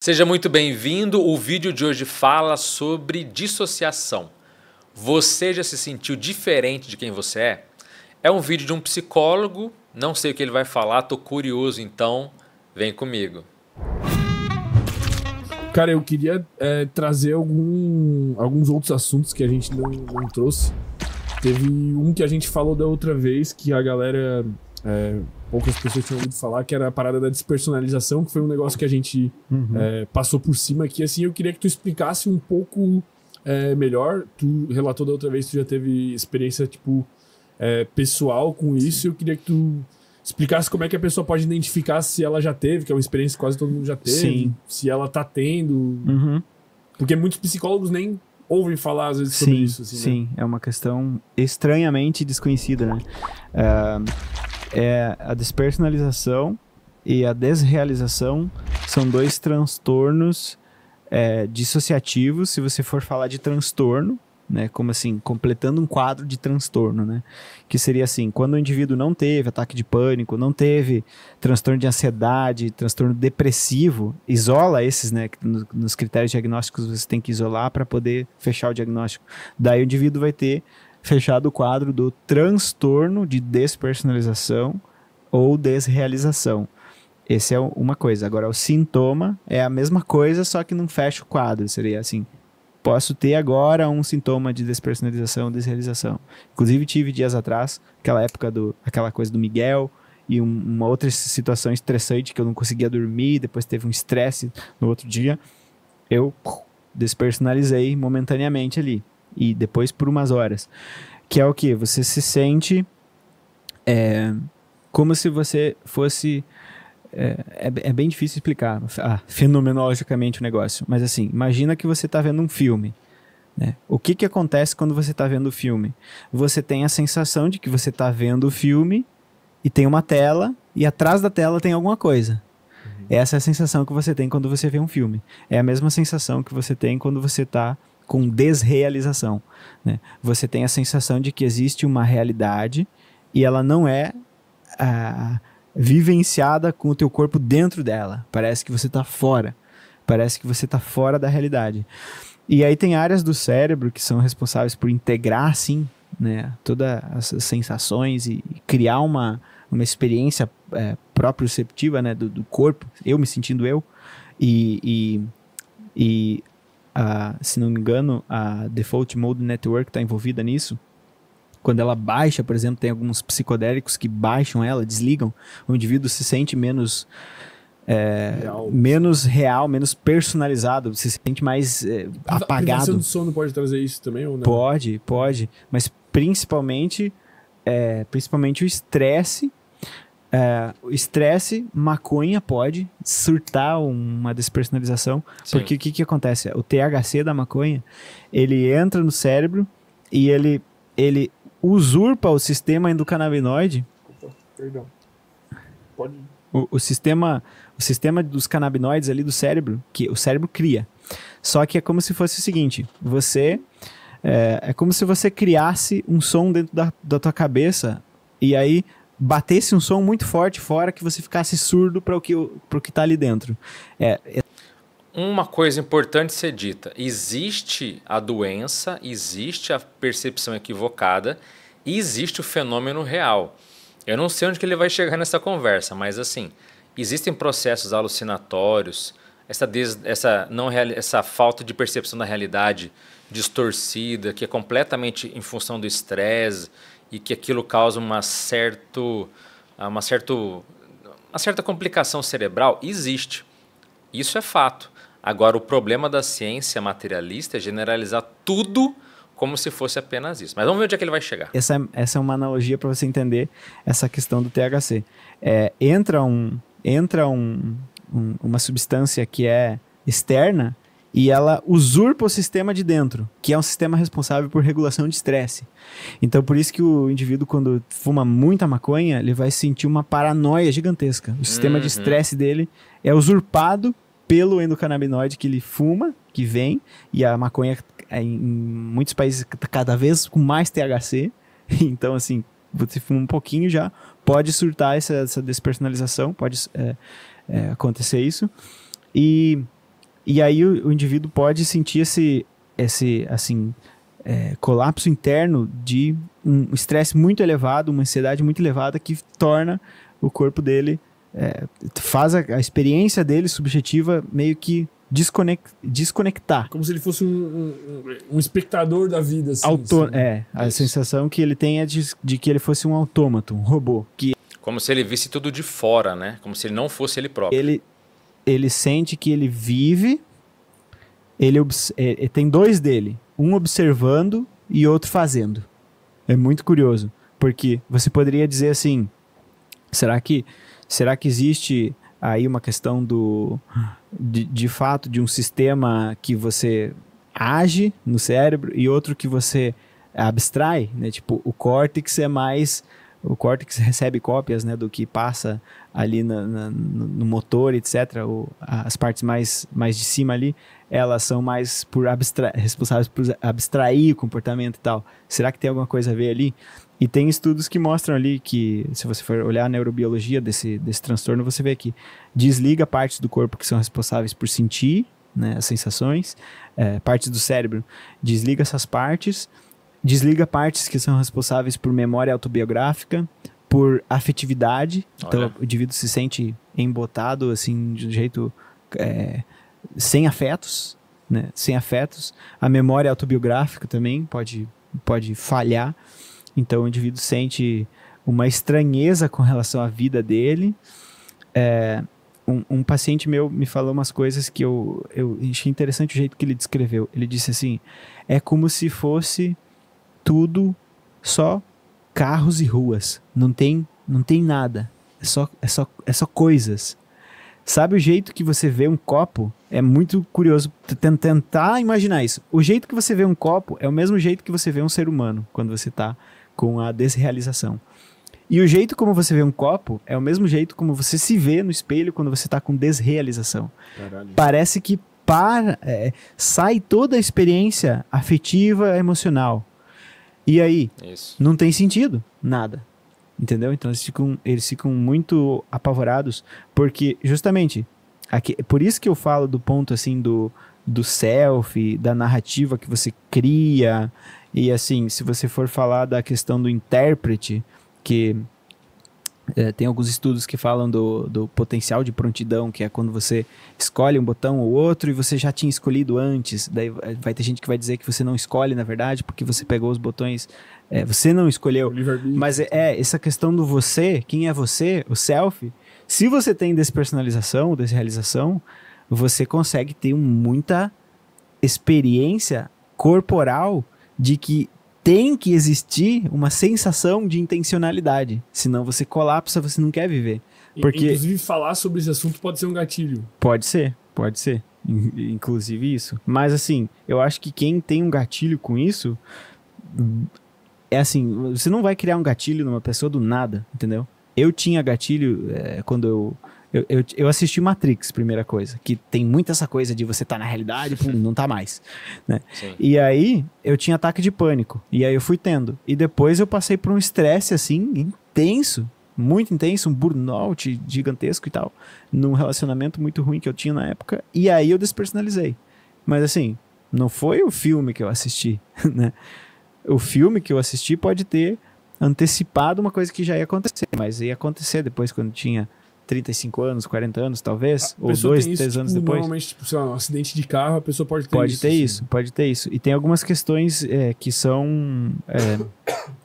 Seja muito bem-vindo. O vídeo de hoje fala sobre dissociação. Você já se sentiu diferente de quem você é? É um vídeo de um psicólogo, não sei o que ele vai falar, tô curioso, então vem comigo. Cara, eu queria trazer alguns outros assuntos que a gente não trouxe. Teve um que a gente falou da outra vez, que a galera, poucas pessoas tinham ouvido falar, que era a parada da despersonalização, que foi um negócio que a gente passou por cima aqui. Assim, eu queria que tu explicasse um pouco melhor. Tu relatou da outra vez que tu já teve experiência, tipo, pessoal com isso. Eu queria que tu explicasse como é que a pessoa pode identificar se ela já teve, que é uma experiência que quase todo mundo já teve. Sim. Se ela tá tendo. Porque muitos psicólogos nem ouvem falar, às vezes, sobre isso. Assim, sim, né? é uma questão estranhamente desconhecida, né? A despersonalização e a desrealização são dois transtornos dissociativos, se você for falar de transtorno, né? Como assim, completando um quadro de transtorno, né? Que seria assim, quando o indivíduo não teve ataque de pânico, não teve transtorno de ansiedade, transtorno depressivo, isola esses, né? Nos critérios diagnósticos você tem que isolar para poder fechar o diagnóstico. Daí o indivíduo vai ter fechado o quadro do transtorno de despersonalização ou desrealização. Esse é uma coisa. Agora, o sintoma é a mesma coisa, só que não fecha o quadro. Seria assim, posso ter agora um sintoma de despersonalização, desrealização. Inclusive, tive dias atrás, aquela coisa do Miguel, e uma outra situação estressante que eu não conseguia dormir, depois teve um estresse no outro dia. Eu despersonalizei momentaneamente ali. E depois por umas horas. Que é o quê? Você se sente como se você fosse... É bem difícil explicar fenomenologicamente o negócio. Mas assim, imagina que você está vendo um filme. Né? O que acontece quando você está vendo o filme? Você tem a sensação de que você está vendo o filme e tem uma tela e atrás da tela tem alguma coisa. Essa é a sensação que você tem quando você vê um filme. É a mesma sensação que você tem quando você está com desrealização. Né? Você tem a sensação de que existe uma realidade e ela não é vivenciada com o teu corpo dentro dela. Parece que você está fora. Parece que você está fora da realidade. E aí tem áreas do cérebro que são responsáveis por integrar, assim, né, todas as sensações e criar uma experiência proprioceptiva, né, do corpo, eu me sentindo eu. Se não me engano, a Default Mode Network está envolvida nisso. Quando ela baixa, por exemplo, tem alguns psicodélicos que baixam ela, desligam, o indivíduo se sente menos real, menos personalizado, se sente mais apagado. A privação do sono pode trazer isso também ou não? Pode, mas principalmente o estresse. O estresse, maconha pode surtar uma despersonalização. Sim. Porque o que acontece? O THC da maconha, ele entra no cérebro e ele usurpa o sistema endocannabinoide. Perdão. Pode. O sistema dos canabinoides ali do cérebro, que o cérebro cria. Só que é como se fosse o seguinte, é como se você criasse um som dentro da tua cabeça e aí batesse um som muito forte fora que você ficasse surdo para o que tá ali dentro. Uma coisa importante ser dita, existe a doença, existe a percepção equivocada e existe o fenômeno real. Eu não sei onde que ele vai chegar nessa conversa, mas assim, existem processos alucinatórios, essa falta de percepção da realidade distorcida, que é completamente em função do estresse e que aquilo causa uma certa complicação cerebral, existe. Isso é fato. Agora, o problema da ciência materialista é generalizar tudo como se fosse apenas isso. Mas vamos ver onde é que ele vai chegar. Essa é uma analogia para você entender essa questão do THC. Entra uma substância que é externa e ela usurpa o sistema de dentro, que é um sistema responsável por regulação de estresse. Então, por isso que o indivíduo, quando fuma muita maconha, ele vai sentir uma paranoia gigantesca. O sistema de estresse dele é usurpado pelo endocannabinoide que ele fuma, que vem, e a maconha em muitos países está cada vez com mais THC. Então, assim, você fuma um pouquinho já, pode surtar essa despersonalização, pode acontecer isso. E E aí o indivíduo pode sentir esse assim, colapso interno de um estresse muito elevado, uma ansiedade muito elevada que torna o corpo dele, faz a experiência dele subjetiva meio que desconectar. Como se ele fosse um espectador da vida. Assim, a sensação que ele tem é de que ele fosse um autômato, um robô. Como se ele visse tudo de fora, né? Como se ele não fosse ele próprio. Ele sente que ele vive, ele tem dois dele, um observando e outro fazendo. É muito curioso, porque você poderia dizer assim, será que existe aí uma questão de fato de um sistema que você age no cérebro e outro que você abstrai, né? Tipo, o córtex o córtex recebe cópias, né, do que passa ali no motor, etc. As partes mais de cima ali, elas são mais responsáveis por abstrair o comportamento e tal. Será que tem alguma coisa a ver ali? E tem estudos que mostram ali que, se você for olhar a neurobiologia desse transtorno, você vê que desliga partes do corpo que são responsáveis por sentir, né, as sensações, partes do cérebro, desliga essas partes, desliga partes que são responsáveis por memória autobiográfica, por afetividade. Então o indivíduo se sente embotado assim de um jeito sem afetos, né? Sem afetos. A memória autobiográfica também pode falhar. Então o indivíduo sente uma estranheza com relação à vida dele. Um paciente meu me falou umas coisas que eu achei interessante o jeito que ele descreveu. Ele disse assim: é como se fosse tudo só carros e ruas. Não tem nada. É só coisas. Sabe o jeito que você vê um copo? É muito curioso tentar imaginar isso. O jeito que você vê um copo é o mesmo jeito que você vê um ser humano quando você está com a desrealização. E o jeito como você vê um copo é o mesmo jeito como você se vê no espelho quando você está com desrealização. Caralho. Parece que sai toda a experiência afetiva, emocional. E aí, não tem sentido, nada, entendeu? Então eles ficam muito apavorados, porque justamente, por isso que eu falo do ponto assim do self, da narrativa que você cria, e assim, se você for falar da questão do intérprete, que tem alguns estudos que falam do potencial de prontidão, que é quando você escolhe um botão ou outro e você já tinha escolhido antes. Daí vai ter gente que vai dizer que você não escolhe, na verdade, porque você pegou os botões, você não escolheu. Mas essa questão do você, quem é você, o self, se você tem despersonalização, desrealização, você consegue ter muita experiência corporal de que tem que existir uma sensação de intencionalidade. Senão você colapsa, você não quer viver. Porque... Inclusive, falar sobre esse assunto pode ser um gatilho. Pode ser. Inclusive isso. Mas assim, eu acho que quem tem um gatilho com isso, é assim, você não vai criar um gatilho numa pessoa do nada, entendeu? Eu tinha gatilho quando eu assisti Matrix, primeira coisa, que tem muito essa coisa de você tá na realidade, pum, não tá mais, né? E aí, eu tinha ataque de pânico, e aí eu fui tendo. E depois eu passei por um estresse, assim, intenso, muito intenso, um burnout gigantesco e tal, num relacionamento muito ruim que eu tinha na época, e aí eu despersonalizei. Mas assim, não foi o filme que eu assisti, né? O filme que eu assisti pode ter antecipado uma coisa que já ia acontecer, mas ia acontecer depois quando tinha 35 anos, 40 anos, talvez, ou 2, 3 anos depois. Normalmente, tipo, sei lá, um acidente de carro, a pessoa pode ter isso. Pode ter isso. E tem algumas questões que são...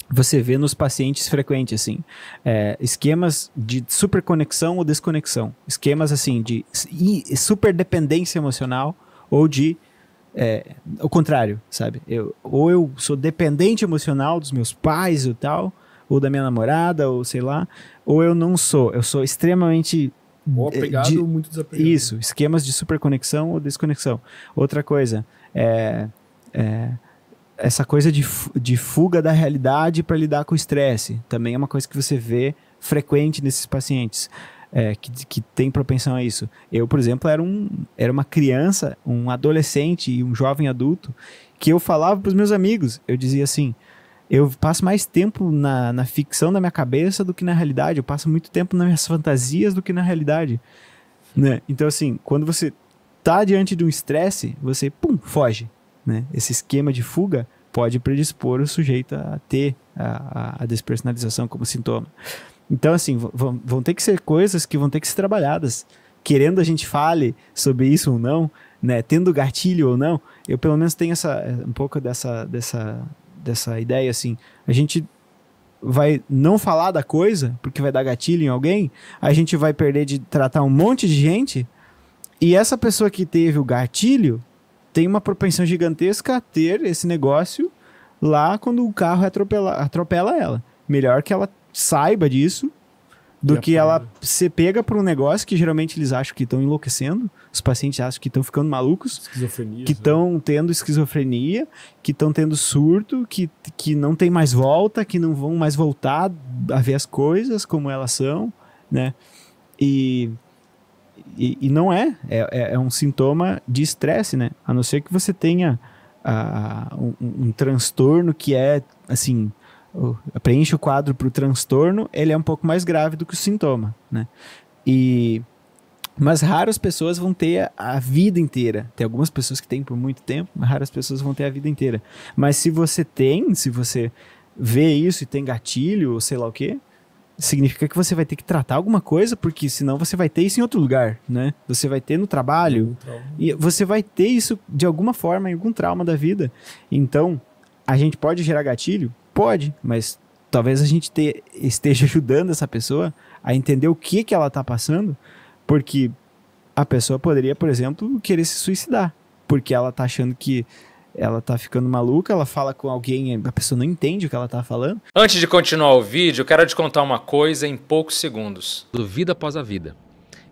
você vê nos pacientes frequentes, assim. Esquemas de superconexão ou desconexão. Esquemas, assim, de superdependência emocional ou de... o contrário, sabe? Ou eu sou dependente emocional dos meus pais ou tal, ou da minha namorada, ou sei lá, ou eu não sou. Eu sou extremamente... Ou apegado ou muito desapegado. Isso, esquemas de superconexão ou desconexão. Outra coisa, essa coisa de fuga da realidade para lidar com o estresse. Também é uma coisa que você vê frequente nesses pacientes. Que tem propensão a isso. Eu, por exemplo, era uma criança, um adolescente e um jovem adulto que eu falava para os meus amigos. Eu dizia assim, eu passo mais tempo na ficção da minha cabeça do que na realidade. Eu passo muito tempo nas minhas fantasias do que na realidade. Né? Então, assim, quando você tá diante de um estresse, você, foge, né? Esse esquema de fuga pode predispor o sujeito a ter a despersonalização como sintoma. Então, assim, vão ter que ser coisas que vão ter que ser trabalhadas. Querendo a gente fale sobre isso ou não, né? Tendo gatilho ou não, eu pelo menos tenho um pouco dessa ideia, assim. A gente vai não falar da coisa, porque vai dar gatilho em alguém, a gente vai perder de tratar um monte de gente, e essa pessoa que teve o gatilho tem uma propensão gigantesca a ter esse negócio lá quando o carro atropela ela. Melhor que ela saiba disso do que ela ser pega por um negócio que geralmente eles acham que estão enlouquecendo, os pacientes acham que estão ficando malucos, que estão tendo esquizofrenia, que estão tendo surto, que não tem mais volta, que não vão mais voltar a ver as coisas como elas são, né? E não é um sintoma de estresse, né? A não ser que você tenha um transtorno que é, assim, preenche o quadro para o transtorno, ele é um pouco mais grave do que o sintoma, né? Mas raras pessoas vão ter a vida inteira. Tem algumas pessoas que têm por muito tempo, mas raras pessoas vão ter a vida inteira. Mas se você vê isso e tem gatilho, ou sei lá o quê, significa que você vai ter que tratar alguma coisa, porque senão você vai ter isso em outro lugar, né? Você vai ter no trabalho, e você vai ter isso de alguma forma em algum trauma da vida. Então, a gente pode gerar gatilho? Pode, mas talvez a gente esteja ajudando essa pessoa a entender o que ela está passando, porque a pessoa poderia, por exemplo, querer se suicidar, porque ela está achando que ela tá ficando maluca, ela fala com alguém, a pessoa não entende o que ela tá falando. Antes de continuar o vídeo, eu quero te contar uma coisa em poucos segundos. Do Vida Após a Vida.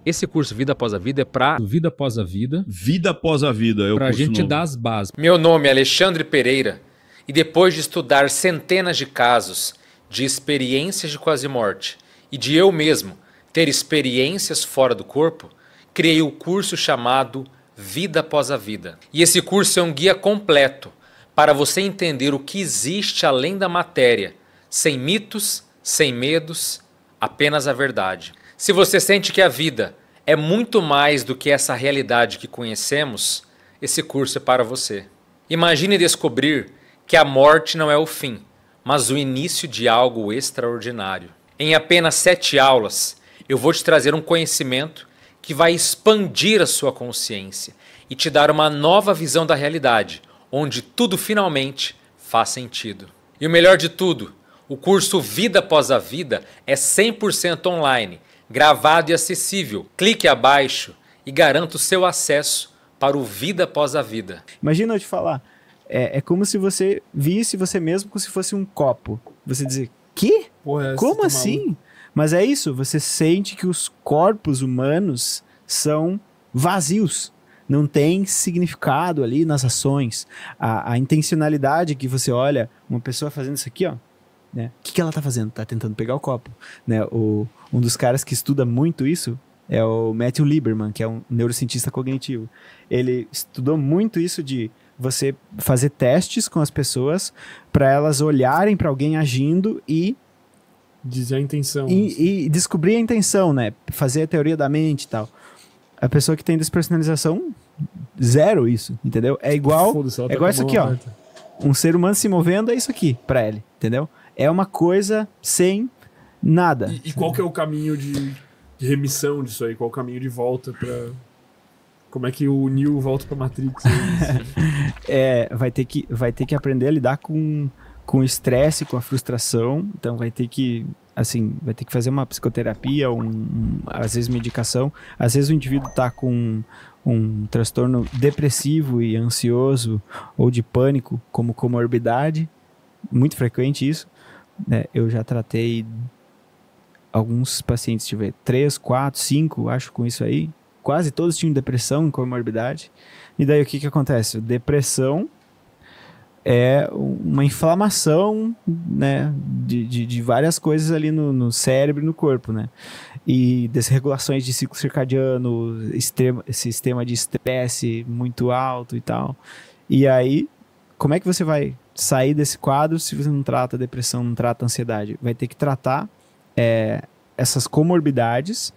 Esse curso Vida Após a Vida é para Vida Após a Vida. Vida Após a Vida é o pra curso gente novo. dar as bases. Meu nome é Alexandre Pereira e depois de estudar centenas de casos de experiências de quase morte e de eu mesmo ter experiências fora do corpo, criei o curso chamado Vida Após a Vida. E esse curso é um guia completo para você entender o que existe além da matéria, sem mitos, sem medos, apenas a verdade. Se você sente que a vida é muito mais do que essa realidade que conhecemos, esse curso é para você. Imagine descobrir que a morte não é o fim, mas o início de algo extraordinário. Em apenas 7 aulas, eu vou te trazer um conhecimento que vai expandir a sua consciência e te dar uma nova visão da realidade, onde tudo finalmente faz sentido. E o melhor de tudo, o curso Vida Após a Vida é 100% online, gravado e acessível. Clique abaixo e garanta o seu acesso para o Vida Após a Vida. Imagina eu te falar, é como se você visse você mesmo como se fosse um copo. Você dizer, quê? Porra, Como assim? Mas é isso, você sente que os corpos humanos são vazios. Não tem significado ali nas ações. A intencionalidade que você olha, uma pessoa fazendo isso aqui, ó, né? O que ela tá fazendo? Tá tentando pegar o copo. Né? Um dos caras que estuda muito isso é o Matthew Lieberman, que é um neurocientista cognitivo. Ele estudou muito isso de você fazer testes com as pessoas para elas olharem para alguém agindo e dizer a intenção. E descobrir a intenção, né? Fazer a teoria da mente e tal. A pessoa que tem despersonalização, zero isso, entendeu? É igual isso aqui, ó. Um ser humano se movendo é isso aqui pra ele, entendeu? É uma coisa sem nada. E qual que é o caminho de remissão disso aí? Qual o caminho de volta pra... Como é que o Neo volta pra Matrix? Vai ter que aprender a lidar com o estresse, com a frustração. Então vai ter que fazer uma psicoterapia, às vezes medicação. Às vezes o indivíduo está com um transtorno depressivo e ansioso ou de pânico como comorbidade. Muito frequente isso. Né? Eu já tratei alguns pacientes, deixa eu ver, 3, 4, 5, acho, com isso aí. Quase todos tinham depressão e comorbidade. E daí o que acontece? Depressão é uma inflamação, né, de várias coisas ali no cérebro e no corpo, né? E desregulações de ciclo circadiano, sistema de estresse muito alto e tal. E aí, como é que você vai sair desse quadro se você não trata a depressão, não trata a ansiedade? Vai ter que tratar essas comorbidades,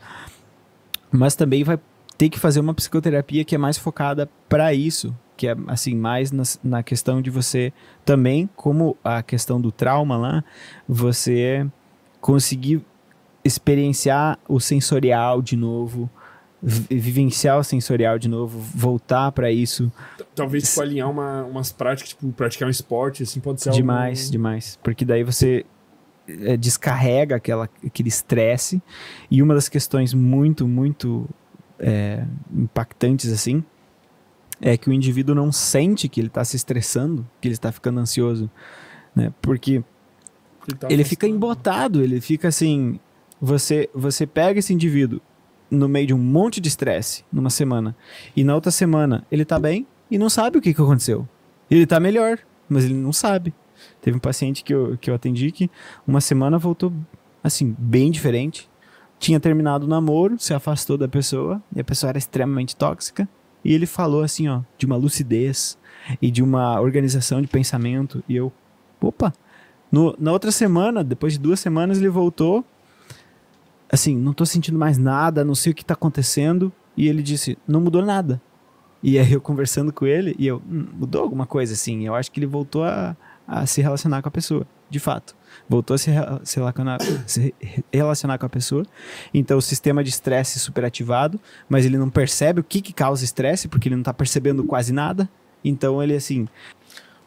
mas também vai ter que fazer uma psicoterapia que é mais focada para isso, que é assim, mais na questão de você também, como a questão do trauma lá, você conseguir experienciar o sensorial de novo, vivenciar o sensorial de novo, voltar para isso. Talvez tipo, alinhar umas práticas, tipo, praticar um esporte, assim, pode ser demais. Porque daí você descarrega aquele estresse. E uma das questões muito, muito impactantes, assim, é que o indivíduo não sente que ele está se estressando, que ele está ficando ansioso, né? Porque ele fica embotado, ele fica assim... Você pega esse indivíduo no meio de um monte de estresse numa semana, e na outra semana ele tá bem e não sabe o que aconteceu. Ele tá melhor, mas ele não sabe. Teve um paciente que eu atendi que uma semana voltou assim, bem diferente. Tinha terminado o namoro, se afastou da pessoa, e a pessoa era extremamente tóxica, e ele falou assim, ó, de uma lucidez e de uma organização de pensamento, e eu, opa, na outra semana, depois de 2 semanas, ele voltou, assim, não tô sentindo mais nada, não sei o que tá acontecendo, e ele disse, não mudou nada. E aí eu conversando com ele, e eu, mudou alguma coisa, assim, eu acho que ele voltou a se relacionar com a pessoa, de fato. Voltou a se relacionar com a pessoa. Então o sistema de estresse superativado, mas ele não percebe o que causa estresse, porque ele não está percebendo quase nada. Então ele assim...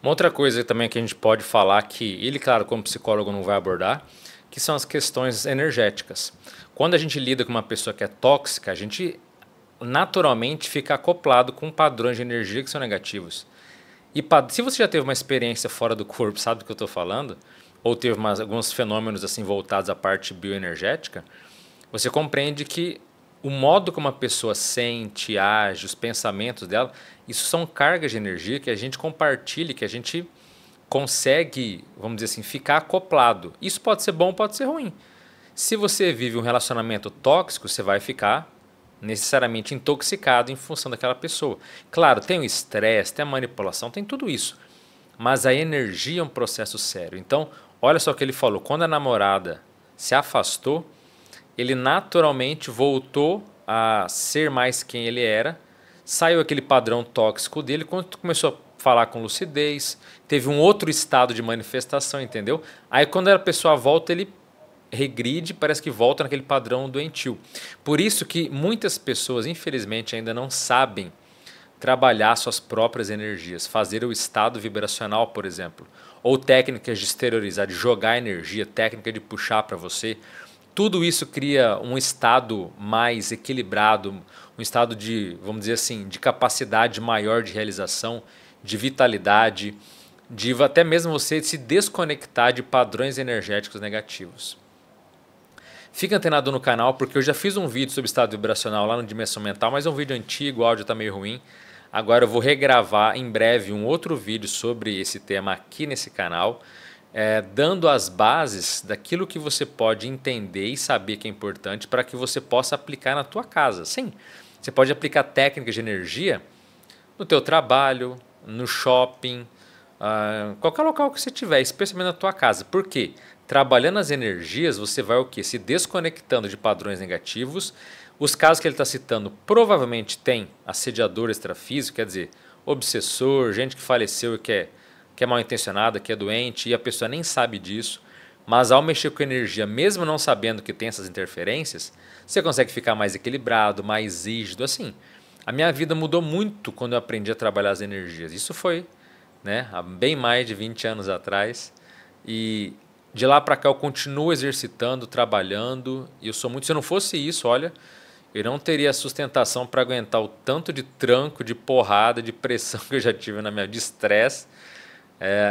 Uma outra coisa também que a gente pode falar, que ele, claro, como psicólogo não vai abordar, que são as questões energéticas. Quando a gente lida com uma pessoa que é tóxica, a gente naturalmente fica acoplado com padrões de energia que são negativos. E se você já teve uma experiência fora do corpo, sabe do que eu estou falando? Ou teve alguns fenômenos assim voltados à parte bioenergética, você compreende que o modo como a pessoa sente, age, os pensamentos dela, isso são cargas de energia que a gente compartilha, que a gente consegue, vamos dizer assim, ficar acoplado. Isso pode ser bom, pode ser ruim. Se você vive um relacionamento tóxico, você vai ficar necessariamente intoxicado em função daquela pessoa. Claro, tem o estresse, tem a manipulação, tem tudo isso. Mas a energia é um processo sério. Então, olha só o que ele falou. Quando a namorada se afastou, ele naturalmente voltou a ser mais quem ele era. Saiu aquele padrão tóxico dele. Quando começou a falar com lucidez, teve um outro estado de manifestação, entendeu? Aí quando a pessoa volta, ele regride, parece que volta naquele padrão doentio. Por isso que muitas pessoas, infelizmente, ainda não sabem trabalhar suas próprias energias, fazer o estado vibracional, por exemplo, ou técnicas de exteriorizar, de jogar energia, técnica de puxar para você. Tudo isso cria um estado mais equilibrado, um estado de, vamos dizer assim, de capacidade maior de realização, de vitalidade, de até mesmo você se desconectar de padrões energéticos negativos. Fica antenado no canal, porque eu já fiz um vídeo sobre estado vibracional lá no Dimensão Mental, mas é um vídeo antigo, o áudio está meio ruim. Agora eu vou regravar em breve um outro vídeo sobre esse tema aqui nesse canal, dando as bases daquilo que você pode entender e saber que é importante para que você possa aplicar na tua casa. Sim, você pode aplicar técnicas de energia no teu trabalho, no shopping, qualquer local que você tiver, especialmente na tua casa. Por quê? Trabalhando as energias, você vai o quê? Se desconectando de padrões negativos. Os casos que ele está citando provavelmente tem assediador extrafísico, quer dizer, obsessor, gente que faleceu e que é mal intencionada, que é doente, e a pessoa nem sabe disso. Mas ao mexer com energia, mesmo não sabendo que tem essas interferências, você consegue ficar mais equilibrado, mais rígido. Assim, a minha vida mudou muito quando eu aprendi a trabalhar as energias. Isso foi, né, há bem mais de 20 anos atrás. E de lá para cá eu continuo exercitando, trabalhando. E eu sou muito... Se não fosse isso, olha, eu não teria sustentação para aguentar o tanto de tranco, de porrada, de pressão que eu já tive na minha vida, de estresse.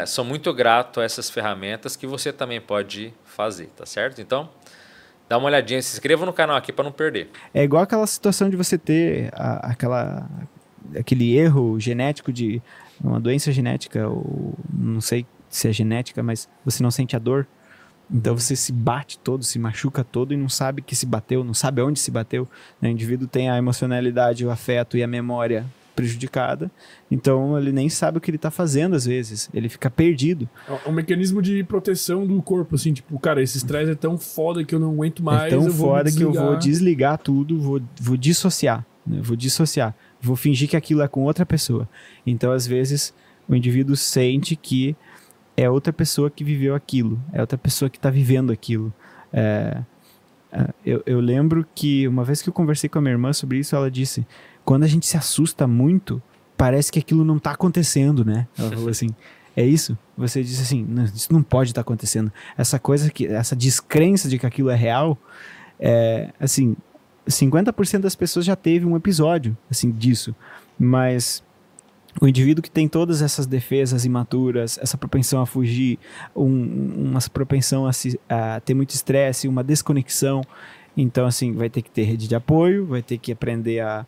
Sou muito grato a essas ferramentas que você também pode fazer, tá certo? Então, dá uma olhadinha, se inscreva no canal aqui para não perder. É igual aquela situação de você ter aquele erro genético de uma doença genética, ou não sei se é genética, mas você não sente a dor. Então você se bate todo, se machuca todo e não sabe que se bateu, não sabe onde se bateu. O indivíduo tem a emocionalidade, o afeto e a memória prejudicada, então ele nem sabe o que ele tá fazendo às vezes, ele fica perdido. É um mecanismo de proteção do corpo, assim, tipo, cara, esse estresse é tão foda que eu não aguento mais. É tão foda que eu vou desligar tudo, vou dissociar. né? Eu vou dissociar, vou fingir que aquilo é com outra pessoa. Então, às vezes, o indivíduo sente que é outra pessoa que viveu aquilo, é outra pessoa que está vivendo aquilo. Eu lembro que uma vez que eu conversei com a minha irmã sobre isso, ela disse, quando a gente se assusta muito, parece que aquilo não está acontecendo, né? Ela falou assim, é isso? Você disse assim, não, isso não pode estar acontecendo. Essa descrença de que aquilo é real, assim, 50% das pessoas já teve um episódio, assim, disso. Mas o indivíduo que tem todas essas defesas imaturas, essa propensão a fugir, uma propensão a ter muito estresse, uma desconexão, então, assim, vai ter que ter rede de apoio, vai ter que aprender a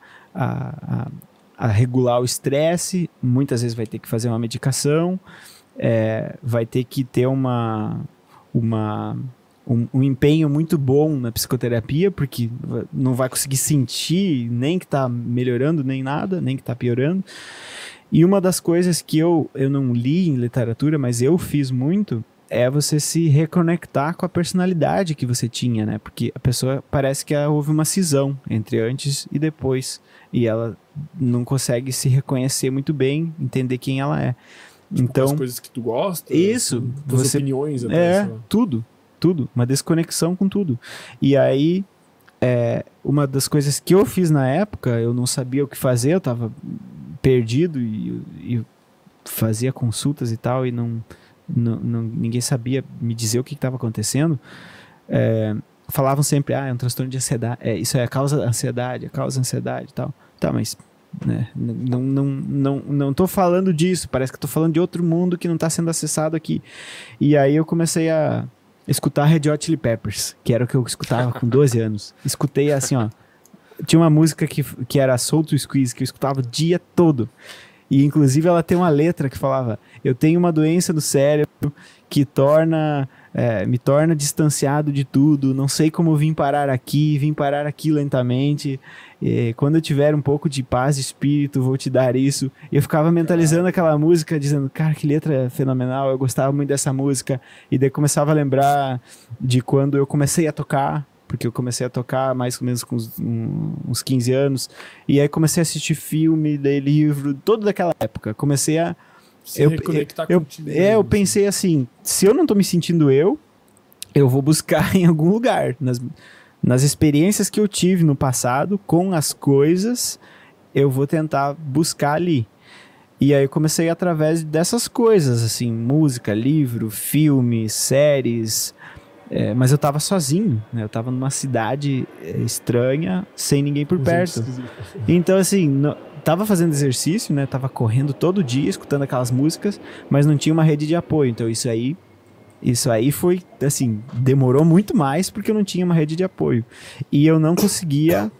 regular o estresse, muitas vezes vai ter que fazer uma medicação, vai ter que ter um empenho muito bom na psicoterapia, porque não vai conseguir sentir nem que está melhorando, nem nada, nem que está piorando. E uma das coisas que eu não li em literatura, mas eu fiz muito, é você se reconectar com a personalidade que você tinha, né? Porque a pessoa parece que houve uma cisão entre antes e depois, e ela não consegue se reconhecer muito bem, entender quem ela é. Tipo, então, as coisas que tu gosta, isso, as opiniões até, tudo, uma desconexão com tudo. E aí, uma das coisas que eu fiz na época, eu não sabia o que fazer, eu tava perdido e fazia consultas e tal, e ninguém sabia me dizer o que estava acontecendo. Falavam sempre, é um transtorno de ansiedade, isso é a causa da ansiedade, e tal. Tá, mas né, não tô falando disso, parece que tô falando de outro mundo que não tá sendo acessado aqui. E aí eu comecei a escutar Red Hot Chili Peppers, que era o que eu escutava com 12 anos. Escutei assim, ó, tinha uma música que era Soul to Squeeze, que eu escutava o dia todo. E inclusive ela tem uma letra que falava, eu tenho uma doença no cérebro que me torna distanciado de tudo, não sei como vim parar aqui lentamente, quando eu tiver um pouco de paz de espírito, vou te dar isso. E eu ficava mentalizando aquela música, dizendo, cara, que letra fenomenal, eu gostava muito dessa música. E daí começava a lembrar de quando eu comecei a tocar, porque eu comecei a tocar mais ou menos com uns 15 anos, e aí comecei a assistir filme, ler livro, toda daquela época. Comecei a se reconectar contigo. Eu pensei assim, se eu não tô me sentindo eu vou buscar em algum lugar, nas experiências que eu tive no passado, com as coisas, eu vou tentar buscar ali. E aí eu comecei através dessas coisas, assim, música, livro, filme, séries. Mas eu tava sozinho, né? Eu tava numa cidade estranha, sem ninguém por perto. Então, assim, tava fazendo exercício, né? Tava correndo todo dia, escutando aquelas músicas, mas não tinha uma rede de apoio. Então, isso aí foi, assim, demorou muito mais porque eu não tinha uma rede de apoio. E eu não conseguia...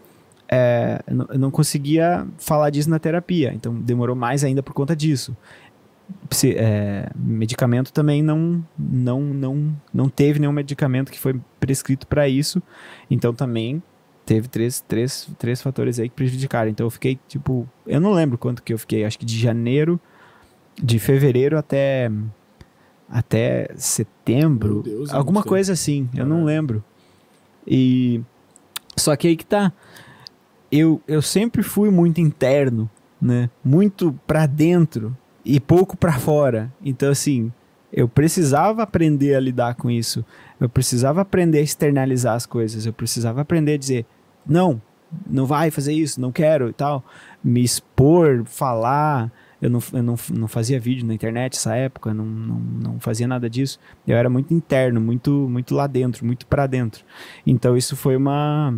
eu não conseguia falar disso na terapia. Então, demorou mais ainda por conta disso. Medicamento também não teve nenhum medicamento que foi prescrito para isso, então também teve três fatores aí que prejudicaram. Então eu fiquei, tipo, eu não lembro quanto que eu fiquei, acho que de fevereiro até setembro, meu Deus, alguma coisa assim, eu não lembro. E só que aí que tá, eu sempre fui muito interno, né, muito pra dentro e pouco pra fora. Então, assim, eu precisava aprender a lidar com isso. Eu precisava aprender a externalizar as coisas. Eu precisava aprender a dizer, não vai fazer isso, não quero e tal. Me expor, falar. Eu não fazia vídeo na internet nessa época, não fazia nada disso. Eu era muito interno, muito lá dentro, muito pra dentro. Então, isso foi uma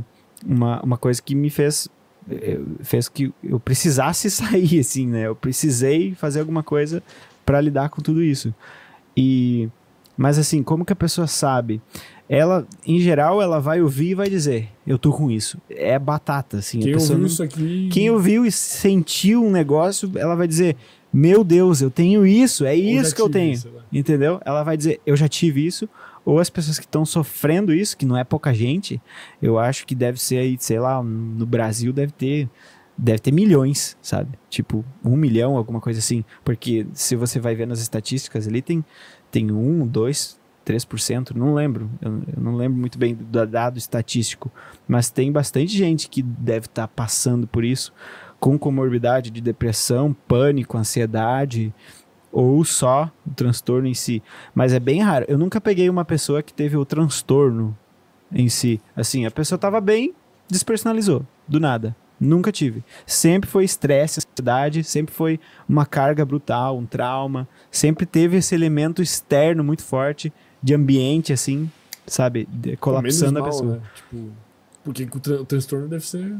coisa que me fez que eu precisasse sair, assim, né? Eu precisei fazer alguma coisa para lidar com tudo isso. Mas assim, como que a pessoa sabe? Ela, em geral, ela vai ouvir e vai dizer, eu tô com isso. É batata, assim. Quem ouviu isso aqui... Quem ouviu e sentiu um negócio, ela vai dizer, meu Deus, eu tenho isso, é isso que eu tenho. Entendeu? Ela vai dizer, eu já tive isso. Ou as pessoas que estão sofrendo isso, que não é pouca gente, eu acho que deve ser aí, sei lá, no Brasil deve ter milhões, sabe? Tipo, 1 milhão, alguma coisa assim. Porque se você vai ver nas estatísticas ali, tem 1, 2, 3%, não lembro. Eu não lembro muito bem do dado estatístico, mas tem bastante gente que deve estar passando por isso, com comorbidade de depressão, pânico, ansiedade, ou só o transtorno em si. Mas é bem raro. Eu nunca peguei uma pessoa que teve o transtorno em si. Assim, a pessoa estava bem, despersonalizou, do nada. Nunca tive. Sempre foi estresse, ansiedade, sempre foi uma carga brutal, um trauma. Sempre teve esse elemento externo muito forte, de ambiente, assim, sabe? Colapsando a pessoa. Né? Tipo, porque o transtorno deve ser...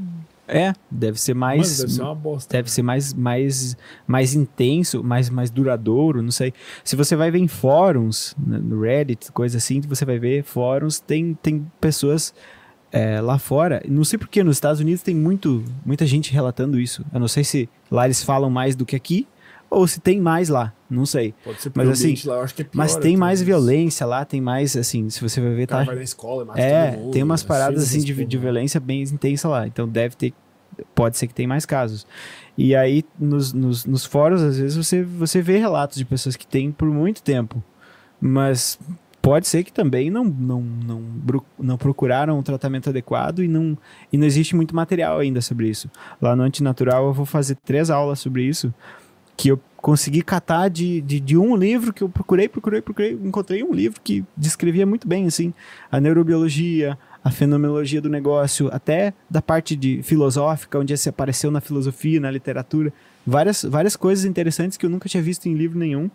deve ser mais... Mano, deve ser uma bosta. Deve ser mais intenso, mais duradouro, não sei. Se você vai ver em fóruns, no Reddit, coisa assim, você vai ver fóruns, tem pessoas lá fora. Não sei porque nos Estados Unidos tem muita gente relatando isso. Eu não sei se lá eles falam mais do que aqui, ou se tem mais lá, não sei. Pode ser mas assim, lá, eu acho que é pior, mas tem mais violência lá, tem mais, assim, se você vai ver... O cara vai na escola, mata todo mundo, tem umas paradas assim de porra. violência bem intensa lá, então pode ser que tem mais casos. E aí, nos fóruns, às vezes, você vê relatos de pessoas que têm por muito tempo, mas pode ser que também não procuraram um tratamento adequado e não existe muito material ainda sobre isso. Lá no Antinatural eu vou fazer 3 aulas sobre isso, que eu consegui catar de um livro que eu procurei, encontrei um livro que descrevia muito bem, assim, a neurobiologia, a fenomenologia do negócio, até da parte de filosófica, onde se apareceu na filosofia, na literatura, várias coisas interessantes que eu nunca tinha visto em livro nenhum,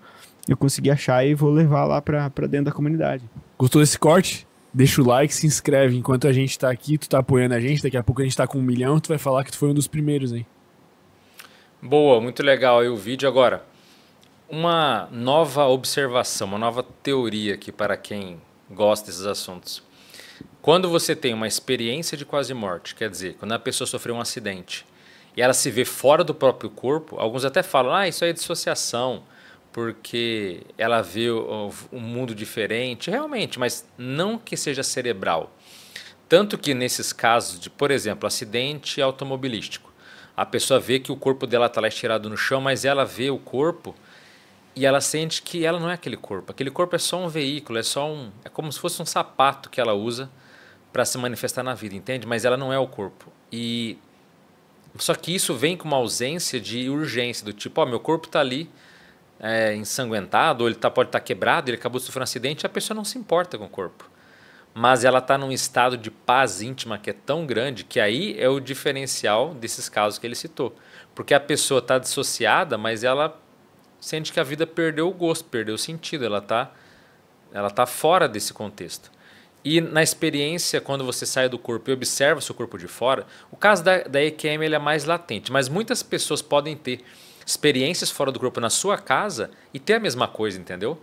eu consegui achar e vou levar lá pra dentro da comunidade. Gostou desse corte? Deixa o like, se inscreve. Enquanto a gente tá aqui, tu tá apoiando a gente, daqui a pouco a gente tá com 1 milhão, tu vai falar que tu foi um dos primeiros, hein? Boa, muito legal aí o vídeo. Agora, uma nova observação, uma nova teoria aqui para quem gosta desses assuntos. Quando você tem uma experiência de quase morte, quer dizer, quando a pessoa sofreu um acidente e ela se vê fora do próprio corpo, alguns até falam, isso aí é dissociação, porque ela vê um mundo diferente, realmente, mas não que seja cerebral. Tanto que nesses casos de, por exemplo, acidente automobilístico, a pessoa vê que o corpo dela está lá estirado no chão, mas ela vê o corpo e ela sente que ela não é aquele corpo. Aquele corpo é só um veículo, é como se fosse um sapato que ela usa para se manifestar na vida, entende? Mas ela não é o corpo. Só que isso vem com uma ausência de urgência, do tipo, meu corpo está ali ensanguentado, ou ele pode estar quebrado, ele acabou de sofrer um acidente, e a pessoa não se importa com o corpo. Mas ela está num estado de paz íntima que é tão grande que aí é o diferencial desses casos que ele citou. Porque a pessoa está dissociada, mas ela sente que a vida perdeu o gosto, perdeu o sentido, ela tá fora desse contexto. E na experiência, quando você sai do corpo e observa o seu corpo de fora, o caso da EQM ele é mais latente, mas muitas pessoas podem ter experiências fora do corpo na sua casa e ter a mesma coisa, entendeu?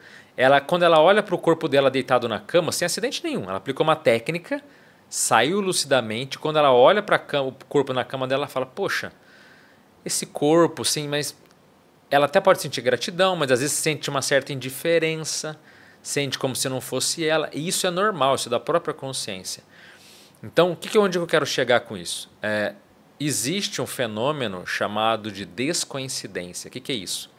Quando ela olha para o corpo dela deitado na cama, sem acidente nenhum, ela aplicou uma técnica, saiu lucidamente, quando ela olha para o corpo na cama dela, ela fala, poxa, esse corpo, sim, mas ela até pode sentir gratidão, mas às vezes sente uma certa indiferença, sente como se não fosse ela, e isso é normal, isso é da própria consciência. Então, onde eu quero chegar com isso? Existe um fenômeno chamado de descoincidência. O que é isso?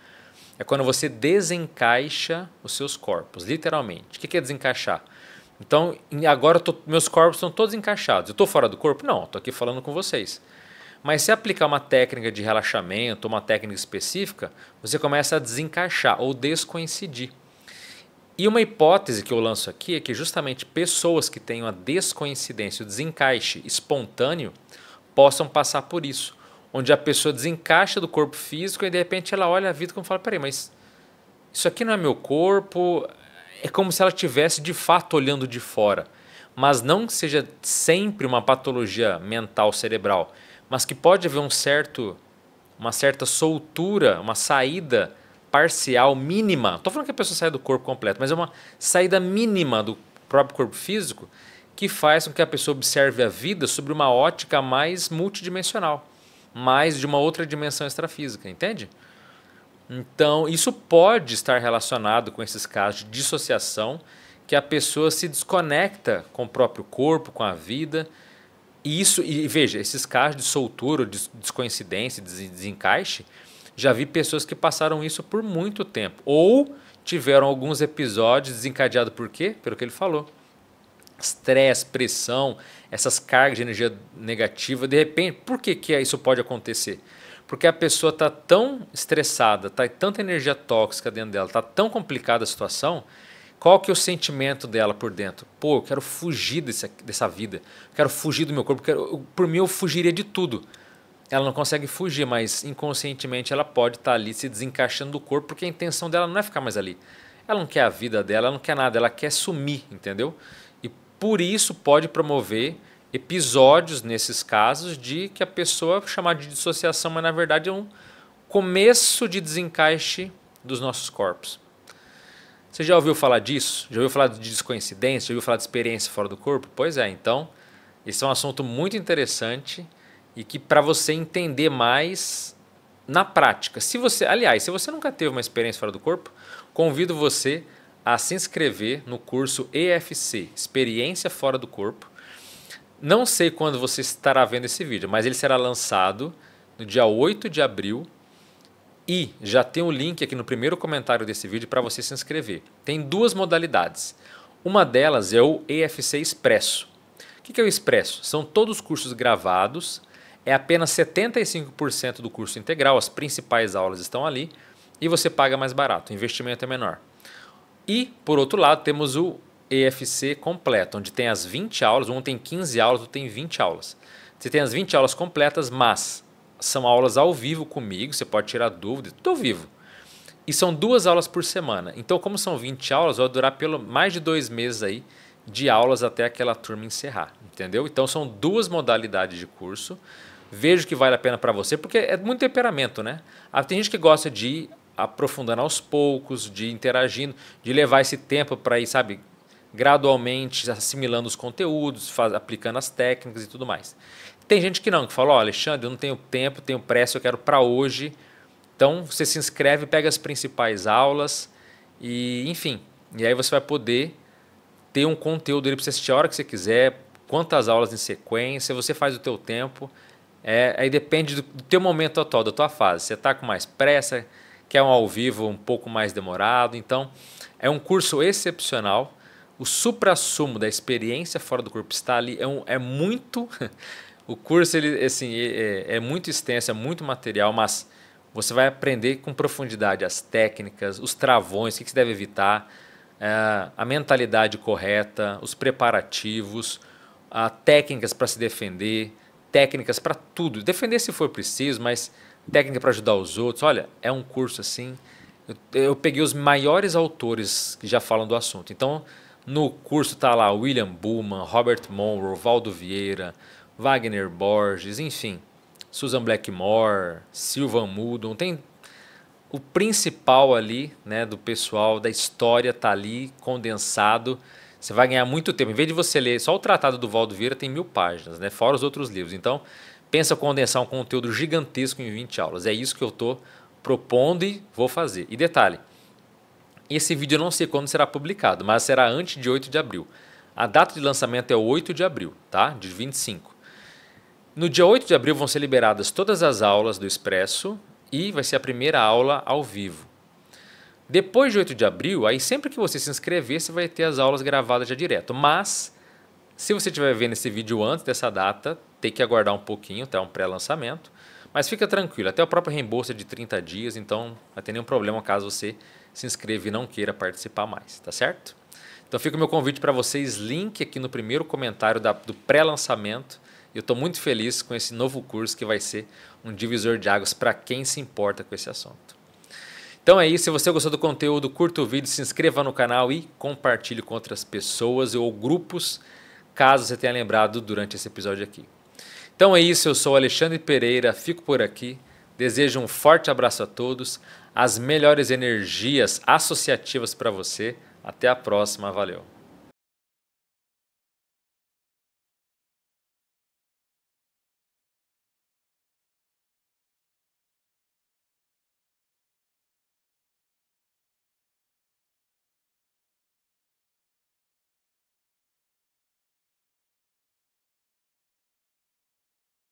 É quando você desencaixa os seus corpos, literalmente. O que é desencaixar? Então, agora meus corpos estão todos encaixados. Eu estou fora do corpo? Não, estou aqui falando com vocês. Mas se aplicar uma técnica de relaxamento, uma técnica específica, você começa a desencaixar ou descoincidir. E uma hipótese que eu lanço aqui é que justamente pessoas que tenham a descoincidência, o desencaixe espontâneo, possam passar por isso. Onde a pessoa desencaixa do corpo físico e de repente ela olha a vida como fala, peraí, mas isso aqui não é meu corpo, é como se ela estivesse de fato olhando de fora. Mas não que seja sempre uma patologia mental cerebral, mas que pode haver uma certa soltura, uma saída parcial, mínima. Não estou falando que a pessoa saia do corpo completo, mas é uma saída mínima do próprio corpo físico que faz com que a pessoa observe a vida sobre uma ótica mais multidimensional, mais de uma outra dimensão extrafísica, entende? Então, isso pode estar relacionado com esses casos de dissociação, que a pessoa se desconecta com o próprio corpo, com a vida. E veja, esses casos de soltura, de descoincidência, de desencaixe, Já vi pessoas que passaram isso por muito tempo. Ou tiveram alguns episódios desencadeados por quê? Pelo que ele falou. Estresse, pressão, essas cargas de energia negativa. De repente, por que isso pode acontecer? Porque a pessoa está tão estressada, está tanta energia tóxica dentro dela, está tão complicada a situação. Qual que é o sentimento dela por dentro? Pô, eu quero fugir dessa vida. Eu quero fugir do meu corpo. Por mim, eu fugiria de tudo. Ela não consegue fugir, mas inconscientemente ela pode estar ali se desencaixando do corpo, porque a intenção dela não é ficar mais ali. Ela não quer a vida dela, ela não quer nada, ela quer sumir, entendeu? E por isso pode promover episódios nesses casos de que a pessoa chamar de dissociação, mas na verdade é um começo de desencaixe dos nossos corpos. Você já ouviu falar disso? Já ouviu falar de descoincidência? Já ouviu falar de experiência fora do corpo? Pois é, então, esse é um assunto muito interessante e que para você entender mais na prática. Se você nunca teve uma experiência fora do corpo, convido você a se inscrever no curso EFC, Experiência Fora do Corpo. Não sei quando você estará vendo esse vídeo, mas ele será lançado no dia 8 de abril. E já tem um link aqui no primeiro comentário desse vídeo para você se inscrever. Tem duas modalidades. Uma delas é o EFC Expresso. O que é o Expresso? São todos os cursos gravados, é apenas 75% do curso integral, as principais aulas estão ali e você paga mais barato, o investimento é menor. E, por outro lado, temos o EFC completo, onde tem as 20 aulas, um tem 15 aulas, outro tem 20 aulas. Você tem as 20 aulas completas, mas são aulas ao vivo comigo, você pode tirar dúvidas, tudo ao vivo. E são 2 aulas por semana. Então, como são 20 aulas, vai durar mais de 2 meses aí de aulas até aquela turma encerrar, entendeu? Então, são 2 modalidades de curso. Vejo que vale a pena para você, porque é muito temperamento, né? Tem gente que gosta de ir aprofundando aos poucos, de ir interagindo, de levar esse tempo para ir, sabe, gradualmente assimilando os conteúdos, aplicando as técnicas e tudo mais. Tem gente que não, que fala, ó, Alexandre, eu não tenho tempo, tenho pressa, eu quero para hoje. Então, você se inscreve, pega as principais aulas e, enfim, e aí você vai poder ter um conteúdo ali para você assistir a hora que você quiser, quantas aulas em sequência, você faz o teu tempo. Aí depende do teu momento atual, da tua fase. Você está com mais pressa, quer um ao vivo um pouco mais demorado. Então, é um curso excepcional. O suprassumo da experiência fora do corpo está ali. É muito... O curso ele, assim, é muito extenso, é muito material, mas você vai aprender com profundidade as técnicas, os travões, o que você deve evitar, a mentalidade correta, os preparativos, técnicas para se defender, técnicas para tudo. Defender se for preciso, mas técnica para ajudar os outros. Olha, é um curso assim... Eu peguei os maiores autores que já falam do assunto. Então, no curso está lá William Buhlman, Robert Monroe, Valdo Vieira, Wagner Borges, enfim, Susan Blackmore, Sylvan Muldon, tem o principal ali, né, do pessoal da história está ali condensado. Você vai ganhar muito tempo. Em vez de você ler só o tratado do Valdo Vieira, tem 1000 páginas, né, fora os outros livros. Então, pensa condensar um conteúdo gigantesco em 20 aulas. É isso que eu estou propondo e vou fazer. E detalhe, esse vídeo eu não sei quando será publicado, mas será antes de 8 de abril. A data de lançamento é 8 de abril, tá? De 25. No dia 8 de abril vão ser liberadas todas as aulas do Expresso e vai ser a primeira aula ao vivo. Depois de 8 de abril, aí sempre que você se inscrever, você vai ter as aulas gravadas já direto. Mas, se você estiver vendo esse vídeo antes dessa data, tem que aguardar um pouquinho, até um pré-lançamento. Mas fica tranquilo, até o próprio reembolso é de 30 dias, então não vai ter nenhum problema caso você se inscreva e não queira participar mais, tá certo? Então fica o meu convite para vocês, link aqui no primeiro comentário do pré-lançamento. Eu estou muito feliz com esse novo curso que vai ser um divisor de águas para quem se importa com esse assunto. Então é isso, se você gostou do conteúdo, curta o vídeo, se inscreva no canal e compartilhe com outras pessoas ou grupos, caso você tenha lembrado durante esse episódio aqui. Então é isso, eu sou o Alexandre Pereira, fico por aqui, desejo um forte abraço a todos, as melhores energias associativas para você, até a próxima, valeu!